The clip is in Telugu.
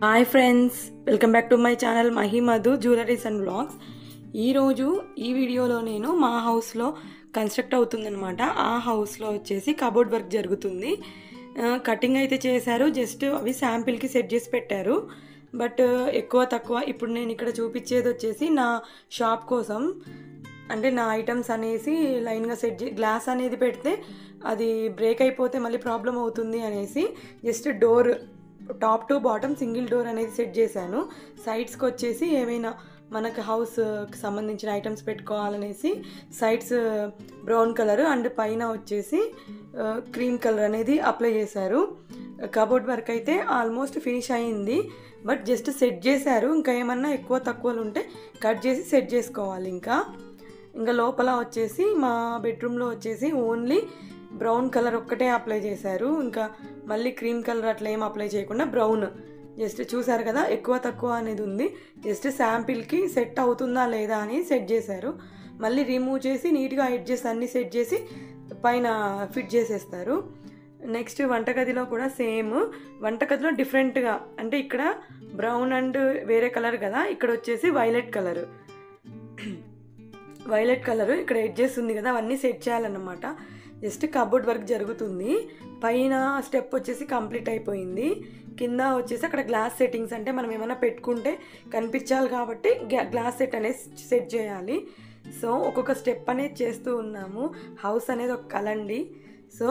Hi friends, welcome back to my channel Mahimadhu jewelleries and vlogs. ఈరోజు ఈ వీడియోలో నేను మా హౌస్లో కన్స్ట్రక్ట్ అవుతుందన్నమాట. ఆ హౌస్లో వచ్చేసి కబోర్డ్ వర్క్ జరుగుతుంది. కటింగ్ అయితే చేశారు, జస్ట్ అవి శాంపిల్కి సెట్ చేసి పెట్టారు. బట్ ఎక్కువ తక్కువ ఇప్పుడు నేను ఇక్కడ చూపించేది వచ్చేసి నా షాప్ కోసం, అంటే నా ఐటమ్స్ అనేసి లైన్గా గ్లాస్ అనేది పెడితే అది బ్రేక్ అయిపోతే మళ్ళీ ప్రాబ్లం అవుతుంది అనేసి just door top to bottom single door అనేది సెట్ చేశాను. సైడ్స్కి వచ్చేసి ఏమైనా మనకు హౌస్కి సంబంధించిన ఐటమ్స్ పెట్టుకోవాలనేసి సైడ్స్ బ్రౌన్ కలర్ అండ్ పైన వచ్చేసి క్రీమ్ కలర్ అనేది అప్లై చేశారు. కబోర్డ్ వర్క్ అయితే ఆల్మోస్ట్ ఫినిష్ అయింది, బట్ జస్ట్ సెట్ చేశారు. ఇంకా ఏమన్నా ఎక్కువ తక్కువలు ఉంటే కట్ చేసి సెట్ చేసుకోవాలి. ఇంకా లోపల వచ్చేసి మా బెడ్రూమ్లో వచ్చేసి ఓన్లీ బ్రౌన్ కలర్ ఒక్కటే అప్లై చేశారు. ఇంకా మళ్ళీ క్రీమ్ కలర్ అట్లా ఏం అప్లై చేయకుండా బ్రౌన్ జస్ట్ చూసారు కదా, ఎక్కువ తక్కువ అనేది ఉంది. జస్ట్ శాంపిల్కి సెట్ అవుతుందా లేదా అని సెట్ చేశారు. మళ్ళీ రిమూవ్ చేసి నీట్గా ఎడ్జెస్ అన్నీ సెట్ చేసి పైన ఫిట్ చేసేస్తారు. నెక్స్ట్ వంటగదిలో కూడా సేమ్. వంటగదిలో డిఫరెంట్గా, అంటే ఇక్కడ బ్రౌన్ అండ్ వేరే కలర్ కదా, ఇక్కడ వచ్చేసి వైలెట్ కలరు ఇక్కడ ఎడ్జెస్ ఉంది కదా, అవన్నీ సెట్ చేయాలన్నమాట. జస్ట్ కబోర్డ్ వర్క్ జరుగుతుంది. పైన స్టెప్ వచ్చేసి కంప్లీట్ అయిపోయింది. కింద వచ్చేసి అక్కడ గ్లాస్ సెట్టింగ్స్, అంటే మనం ఏమైనా పెట్టుకుంటే కనిపించాలి కాబట్టి గ్లాస్ సెట్ అనేది సెట్ చేయాలి. సో ఒక్కొక్క స్టెప్ అనేది చేస్తూ ఉన్నాము. హౌస్ అనేది ఒక కళ అండి. సో